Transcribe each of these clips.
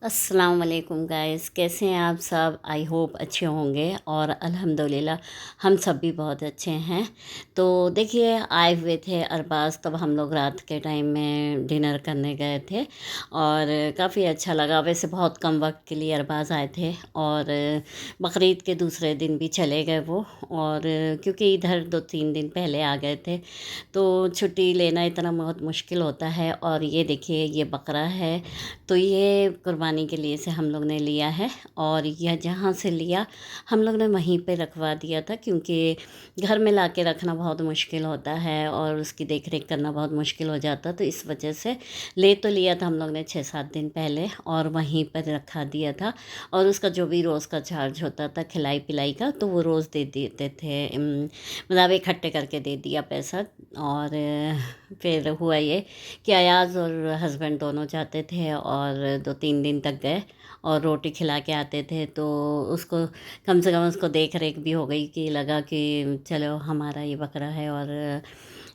अस्सलाम वालेकुम गाइस, कैसे हैं आप सब। आई होप अच्छे होंगे और अल्हम्दुलिल्लाह हम सब भी बहुत अच्छे हैं। तो देखिए, आए हुए थे अरबाज़, तब हम लोग रात के टाइम में डिनर करने गए थे और काफ़ी अच्छा लगा। वैसे बहुत कम वक्त के लिए अरबाज़ आए थे और बकरीद के दूसरे दिन भी चले गए वो। और क्योंकि इधर 2-3 दिन पहले आ गए थे तो छुट्टी लेना इतना बहुत मुश्किल होता है। और ये देखिए, ये बकरा है तो ये कुर्बानी के लिए से हम लोग ने लिया है और यह जहाँ से लिया हम लोग ने वहीं पे रखवा दिया था, क्योंकि घर में लाके रखना बहुत मुश्किल होता है और उसकी देख रेख करना बहुत मुश्किल हो जाता। तो इस वजह से ले तो लिया था हम लोग ने 6-7 दिन पहले और वहीं पर रखा दिया था। और उसका जो भी रोज़ का चार्ज होता था खिलाई पिलाई का, तो वो रोज़ दे देते थे। मतलब इकट्ठे करके दे दिया पैसा। और फिर हुआ ये कि अयाज़ और हस्बैंड दोनों जाते थे और 2-3 दिन तक गए और रोटी खिला के आते थे। तो उसको कम से कम उसको देख रेख भी हो गई कि लगा कि चलो हमारा ये बकरा है। और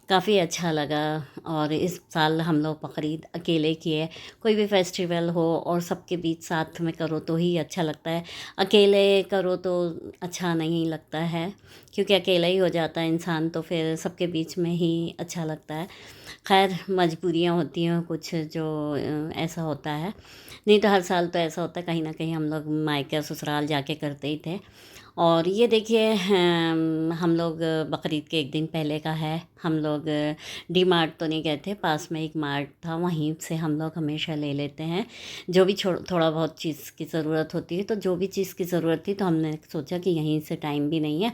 काफ़ी अच्छा लगा। और इस साल हम लोग बकरीद अकेले किए। कोई भी फेस्टिवल हो और सबके बीच साथ में करो तो ही अच्छा लगता है, अकेले करो तो अच्छा नहीं लगता है, क्योंकि अकेला ही हो जाता है इंसान, तो फिर सबके बीच में ही अच्छा लगता है। खैर, मजबूरियाँ होती हैं कुछ जो ऐसा होता है। नहीं तो हर साल तो ऐसा होता है, कहीं ना कहीं हम लोग मायके ससुराल जाके करते ही थे। और ये देखिए, हम लोग बकरीद के एक दिन पहले का है। हम लोग डी मार्ट तो नहीं गए थे, पास में एक मार्ट था, वहीं से हम लोग हमेशा ले लेते हैं जो भी थोड़ा बहुत चीज़ की ज़रूरत होती है। तो जो भी चीज़ की ज़रूरत थी तो हमने सोचा कि यहीं से, टाइम भी नहीं है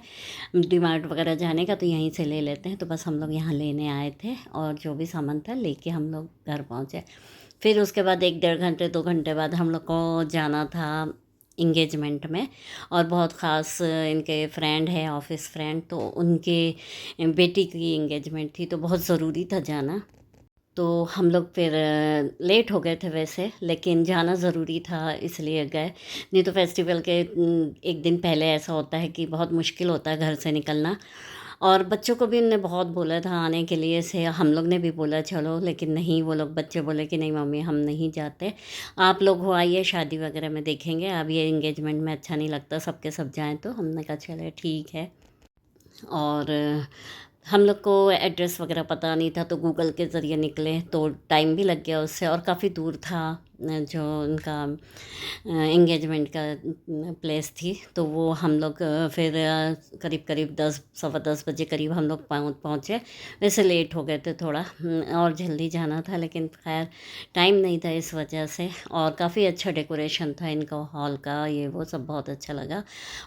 डी मार्ट वगैरह जाने का, तो यहीं से ले लेते हैं। तो बस हम लोग यहाँ लेने आए थे और जो भी सामान था लेके हम लोग घर पहुँचे। फिर उसके बाद 1-1.5 घंटे 2 घंटे बाद हम लोग को जाना था इंगेजमेंट में। और बहुत ख़ास इनके फ्रेंड है, ऑफिस फ्रेंड, तो उनके बेटी की इंगेजमेंट थी तो बहुत ज़रूरी था जाना। तो हम लोग फिर लेट हो गए थे वैसे, लेकिन जाना ज़रूरी था इसलिए गए। नहीं तो फेस्टिवल के एक दिन पहले ऐसा होता है कि बहुत मुश्किल होता है घर से निकलना। और बच्चों को भी उनने बहुत बोला था आने के लिए से, हम लोग ने भी बोला चलो, लेकिन नहीं, वो लोग बच्चे बोले कि नहीं मम्मी हम नहीं जाते, आप लोग हो आइए, शादी वगैरह में देखेंगे, अब ये इंगेजमेंट में अच्छा नहीं लगता सबके सब जाएं। तो हमने कहा चले ठीक है। और हम लोग को एड्रेस वगैरह पता नहीं था तो गूगल के ज़रिए निकले तो टाइम भी लग गया उससे, और काफ़ी दूर था जो उनका एंगेजमेंट का प्लेस थी। तो वो हम लोग फिर करीब करीब 10 सवा 10 बजे करीब हम लोग पहुँचे। वैसे लेट हो गए थे थोड़ा, और जल्दी जाना था, लेकिन खैर टाइम नहीं था इस वजह से। और काफ़ी अच्छा डेकोरेशन था इनका हॉल का, ये वो सब बहुत अच्छा लगा।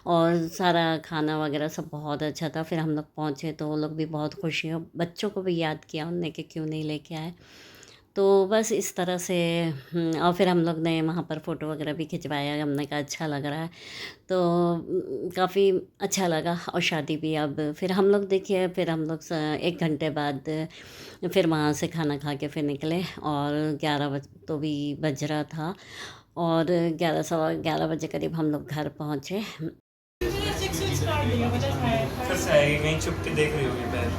और सारा खाना वगैरह सब बहुत अच्छा था। फिर हम लोग पहुँचे तो वो लोग भी बहुत खुश हुए, बच्चों को भी याद किया उनने कि क्यों नहीं लेके आए। तो बस इस तरह से और फिर हम लोग ने वहाँ पर फ़ोटो वगैरह भी खिंचवाया, हमने कहा अच्छा लग रहा है। तो काफ़ी अच्छा लगा। और शादी भी, अब फिर हम लोग देखिए, फिर हम लोग 1 घंटे बाद फिर वहाँ से खाना खा के फिर निकले और 11 बज तो भी बज रहा था। और 11 सवा 11 बजे करीब हम लोग घर पहुँचे। फिर से आएगी, कहीं छुप के देख रही होगी पैर।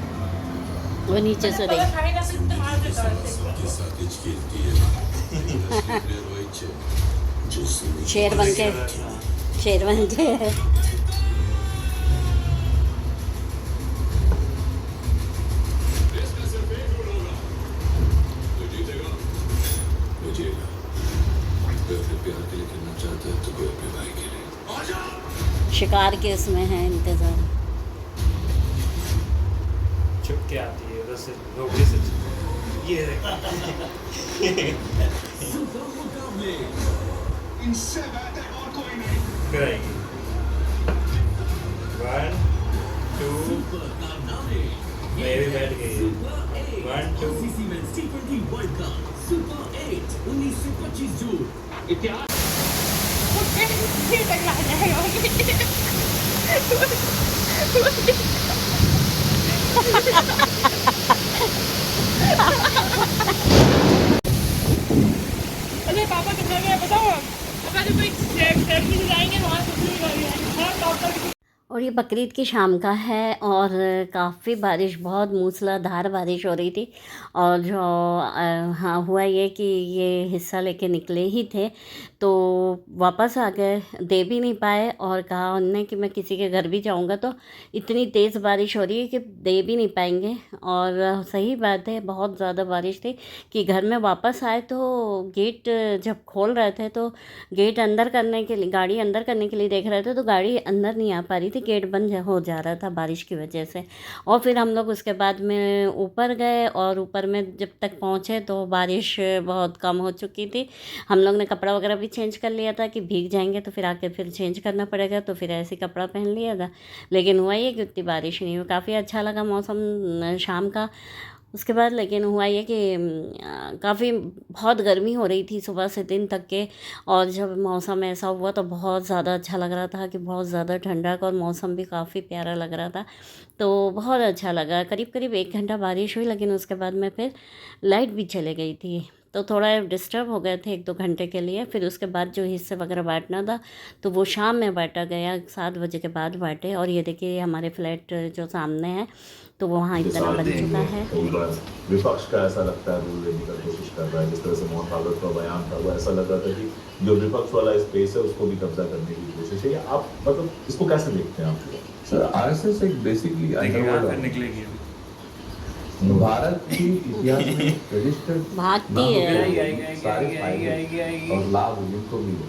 वो नीचे से देख शेर बन के, शेर बन के। शिकार के उसमें है इंतज़ार। छुप के आती है बस, रोकड़ी से ये फिर आएगी। 1 2, मैं भी बैठ गई है। 1 2। अरे पापा कितना गया बताओ। पापा जब एक सेट में जाएंगे वहाँ से और ये बकरीद की शाम का है और काफ़ी बारिश, बहुत मूसलाधार बारिश हो रही थी। और जो हाँ, हुआ ये कि ये हिस्सा लेके निकले ही थे तो वापस आ गए, दे भी नहीं पाए और कहा उनने कि मैं किसी के घर भी जाऊंगा तो इतनी तेज़ बारिश हो रही है कि दे भी नहीं पाएंगे। और सही बात है, बहुत ज़्यादा बारिश थी कि घर में वापस आए तो गेट जब खोल रहे थे तो गेट अंदर करने के लिए, गाड़ी अंदर करने के लिए देख रहे थे तो गाड़ी अंदर नहीं आ पा रही थी, गेट बंद हो जा रहा था बारिश की वजह से। और फिर हम लोग उसके बाद में ऊपर गए और ऊपर में जब तक पहुँचे तो बारिश बहुत कम हो चुकी थी। हम लोग ने कपड़ा वगैरह भी चेंज कर लिया था कि भीग जाएंगे तो फिर आके फिर चेंज करना पड़ेगा, तो फिर ऐसे कपड़ा पहन लिया था। लेकिन हुआ ये कि उतनी बारिश नहीं हुई, काफ़ी अच्छा लगा मौसम शाम का। उसके बाद लेकिन हुआ ये कि काफ़ी बहुत गर्मी हो रही थी सुबह से दिन तक के, और जब मौसम ऐसा हुआ तो बहुत ज़्यादा अच्छा लग रहा था कि बहुत ज़्यादा ठंडक, और मौसम भी काफ़ी प्यारा लग रहा था। तो बहुत अच्छा लगा। करीब करीब 1 घंटा बारिश हुई, लेकिन उसके बाद में फिर लाइट भी चले गई थी तो थोड़ा डिस्टर्ब हो गए थे 1-2 घंटे के लिए। फिर उसके बाद जो हिस्से वगैरह बांटना था तो वो शाम में बांटा गया, 7 बजे के बाद बांटे। और ये देखिए हमारे फ्लैट जो सामने है तो वो वहाँ इतना बन चुका है। कई बार विपक्ष का ऐसा लगता है रूल लेने का कोशिश कर रहा है, जिस तरह से मोहन भागवत का बयान था वो ऐसा लग रहा था कि जो विपक्ष वाला स्पेस है उसको भी कब्जा करने की कोशिश है। या आप मतलब इसको कैसे देखते हैं आप? सर आरएसएस एक बेसिकली निकलेगी भारत की इतिहास में रजिस्टर्ड भागती है। सारे फायदे और लाभ जिनको मिले,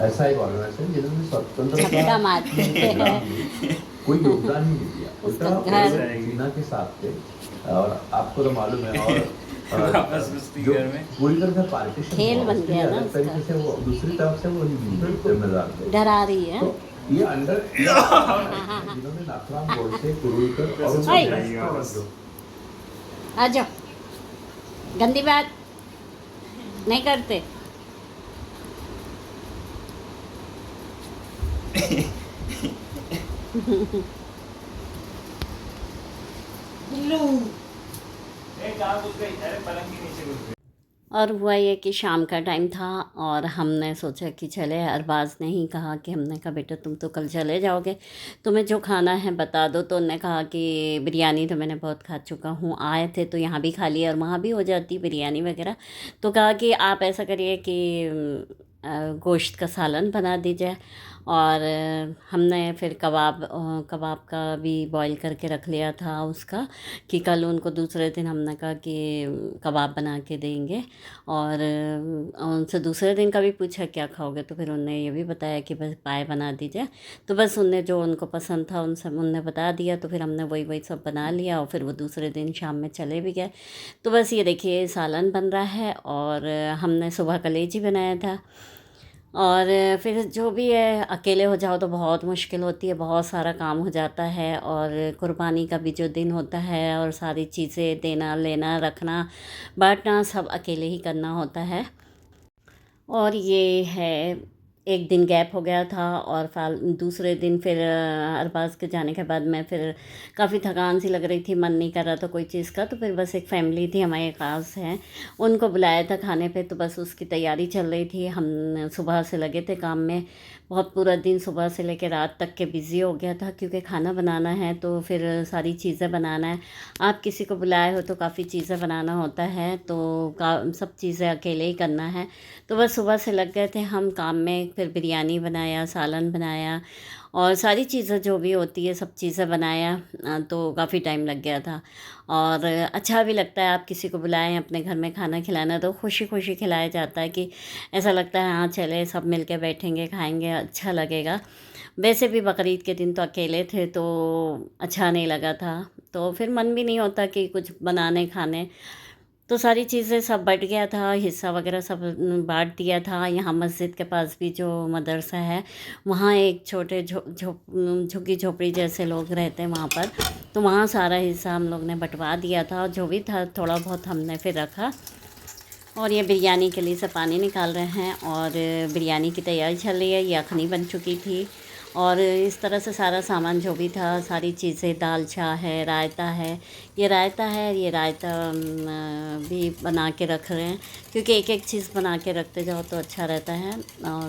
ऐसा एक ऑर्गेनाइजेशन जिन्होंने झटका स्वतंत्रता मारते हैं। कोई योगदान ही नहीं दिया, उसका उल्टा घर चीना के साथ थे। और आपको तो मालूम है, और वापस घुसती जो घर में। पूरी तरह से पार्टीशन खेल बन गया ना अलग तरीके से वो दूसरी तरफ से वो जिम्मेदार थे। डरा रही है। तो ये अंडर जिन्होंने नाथुराम गोडसे, कुरुलकर और आ जाओ, गंदी बात नहीं करते। और हुआ ये कि शाम का टाइम था और हमने सोचा कि चले, अरबाज़ ने ही कहा कि, हमने कहा बेटा तुम तो कल चले जाओगे, तुम्हें जो खाना है बता दो। तो उन्होंने कहा कि बिरयानी तो मैंने बहुत खा चुका हूँ, आए थे तो यहाँ भी खा लिया और वहाँ भी हो जाती बिरयानी वगैरह। तो कहा कि आप ऐसा करिए कि गोश्त का सालन बना दीजिए। और हमने फिर कबाब का भी बॉईल करके रख लिया था उसका, कि कल उनको दूसरे दिन हमने कहा कि कबाब बना के देंगे। और उनसे दूसरे दिन का भी पूछा क्या खाओगे, तो फिर उन्होंने ये भी बताया कि बस पाए बना दीजिए। तो बस उनने जो उनको पसंद था उनने बता दिया, तो फिर हमने वही सब बना लिया और फिर वो दूसरे दिन शाम में चले भी गए। तो बस ये देखिए सालन बन रहा है और हमने सुबह कलेजी बनाया था। और फिर जो भी है, अकेले हो जाओ तो बहुत मुश्किल होती है, बहुत सारा काम हो जाता है। और कुर्बानी का भी जो दिन होता है और सारी चीज़ें देना लेना रखना बांटना सब अकेले ही करना होता है। और ये है, एक दिन गैप हो गया था और दूसरे दिन फिर अरबाज़ के जाने के बाद मैं फिर काफ़ी थकान सी लग रही थी, मन नहीं कर रहा था कोई चीज़ का। तो फिर बस एक फ़ैमिली थी हमारे ख़ास हैं, उनको बुलाया था खाने पे, तो बस उसकी तैयारी चल रही थी। हम सुबह से लगे थे काम में, बहुत पूरा दिन सुबह से लेकर रात तक के बिज़ी हो गया था, क्योंकि खाना बनाना है तो फिर सारी चीज़ें बनाना है। आप किसी को बुलाए हो तो काफ़ी चीज़ें बनाना होता है, तो सब चीज़ें अकेले ही करना है। तो बस सुबह से लग गए थे हम काम में, फिर बिरयानी बनाया, सालन बनाया और सारी चीज़ें जो भी होती है सब चीज़ें बनाया। तो काफ़ी टाइम लग गया था। और अच्छा भी लगता है, आप किसी को बुलाएं अपने घर में खाना खिलाना तो खुशी खुशी खिलाया जाता है, कि ऐसा लगता है हाँ चले सब मिल के बैठेंगे खाएंगे, अच्छा लगेगा। वैसे भी बकरीद के दिन तो अकेले थे तो अच्छा नहीं लगा था, तो फिर मन भी नहीं होता कि कुछ बनाने खाने। तो सारी चीज़ें सब बँट गया था, हिस्सा वगैरह सब बाँट दिया था। यहाँ मस्जिद के पास भी जो मदरसा है वहाँ एक छोटे झुग्गी झोपड़ी जैसे लोग रहते हैं वहाँ पर, तो वहाँ सारा हिस्सा हम लोग ने बँटवा दिया था। जो भी था थोड़ा बहुत हमने फिर रखा। और ये बिरयानी के लिए से पानी निकाल रहे हैं और बिरयानी की तैयारी चल रही है। ये अखनी बन चुकी थी और इस तरह से सारा सामान जो भी था, सारी चीज़ें, दाल चा है, रायता है, ये रायता भी बना के रख रहे हैं, क्योंकि एक एक चीज़ बना के रखते जाओ तो अच्छा रहता है।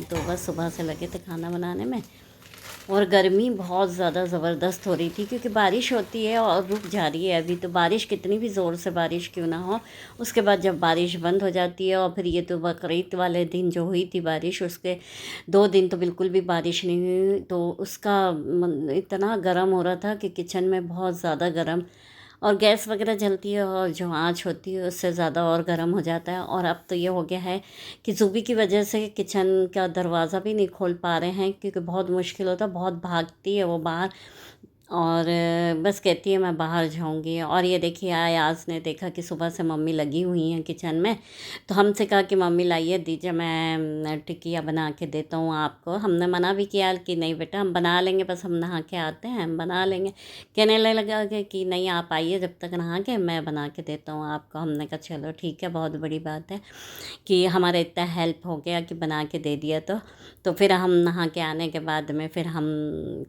तो बस सुबह से लगे थे खाना बनाने में। और गर्मी बहुत ज़्यादा ज़बरदस्त हो रही थी क्योंकि बारिश होती है और रुक जा रही है अभी। तो बारिश कितनी भी ज़ोर से बारिश क्यों ना हो, उसके बाद जब बारिश बंद हो जाती है और फिर ये तो बकरीद वाले दिन जो हुई थी बारिश, उसके 2 दिन तो बिल्कुल भी बारिश नहीं हुई। तो उसका इतना गर्म हो रहा था कि किचन में बहुत ज़्यादा गर्म, और गैस वगैरह जलती है और जो आँच होती है उससे ज़्यादा और गर्म हो जाता है। और अब तो ये हो गया है कि ज़ुबी की वजह से किचन का दरवाज़ा भी नहीं खोल पा रहे हैं क्योंकि बहुत मुश्किल होता है, बहुत भागती है वो बाहर, और बस कहती है मैं बाहर जाऊंगी। और ये देखिए आयाज़ ने देखा कि सुबह से मम्मी लगी हुई हैं किचन में, तो हमसे कहा कि मम्मी लाइए दीजिए, मैं टिकिया बना के देता हूँ आपको। हमने मना भी किया कि नहीं बेटा हम बना लेंगे, बस हम नहा के आते हैं हम बना लेंगे। कहने लगा कि नहीं आप आइए जब तक नहा के, मैं बना के देता हूँ आपको। हमने कहा चलो ठीक है, बहुत बड़ी बात है कि हमारा इतना हेल्प हो गया कि बना के दे दिया। तो फिर हम नहा के आने के बाद में फिर हम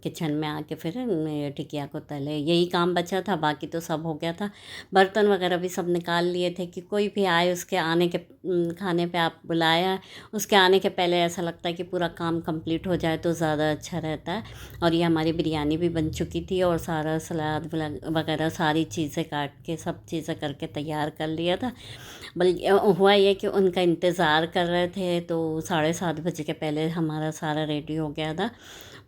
किचन में आके फिर टिकिया को तले, यही काम बचा था, बाकी तो सब हो गया था। बर्तन वगैरह भी सब निकाल लिए थे कि कोई भी आए उसके आने के खाने पे आप बुलाया, उसके आने के पहले ऐसा लगता है कि पूरा काम कंप्लीट हो जाए तो ज़्यादा अच्छा रहता है। और ये हमारी बिरयानी भी बन चुकी थी और सारा सलाद वगैरह सारी चीज़ें काट के सब चीज़ें करके तैयार कर लिया था। बल्कि हुआ ये कि उनका इंतज़ार कर रहे थे, तो 7:30 बजे के पहले हमारा सारा रेडी हो गया था।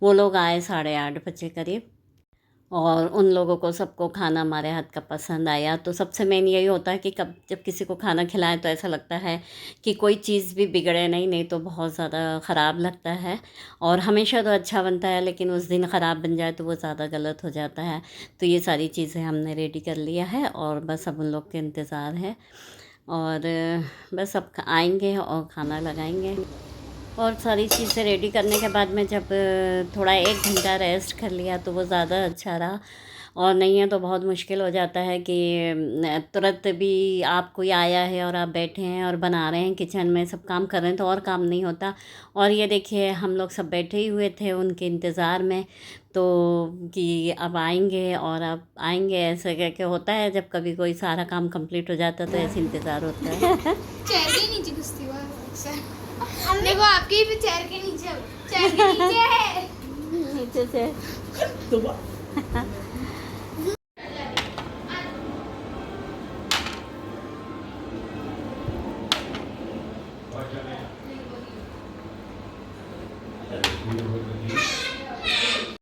वो लोग आए 8:30 बजे करीब, और उन लोगों को सबको खाना हमारे हाथ का पसंद आया। तो सबसे मेन यही होता है कि जब किसी को खाना खिलाएं तो ऐसा लगता है कि कोई चीज़ भी बिगड़े नहीं तो बहुत ज़्यादा ख़राब लगता है। और हमेशा तो अच्छा बनता है लेकिन उस दिन ख़राब बन जाए तो वो ज़्यादा गलत हो जाता है। तो ये सारी चीज़ें हमने रेडी कर लिया है और बस अब उन लोग के इंतज़ार है, और बस अब आएंगे और खाना लगाएंगे। और सारी चीज़ें रेडी करने के बाद में जब थोड़ा 1 घंटा रेस्ट कर लिया तो वो ज़्यादा अच्छा रहा। और नहीं है तो बहुत मुश्किल हो जाता है कि तुरंत भी आप कोई आया है और आप बैठे हैं और बना रहे हैं किचन में, सब काम कर रहे हैं तो और काम नहीं होता। और ये देखिए हम लोग सब बैठे ही हुए थे उनके इंतज़ार में, तो कि अब आएंगे और अब आएंगे, ऐसे करके होता है जब कभी कोई सारा काम कंप्लीट हो जाता है तो ऐसे इंतज़ार होता है। चेयर के नीचे घुसती हुआ अक्सर। देखो आपके भी चेयर के नीचे है। नीचे से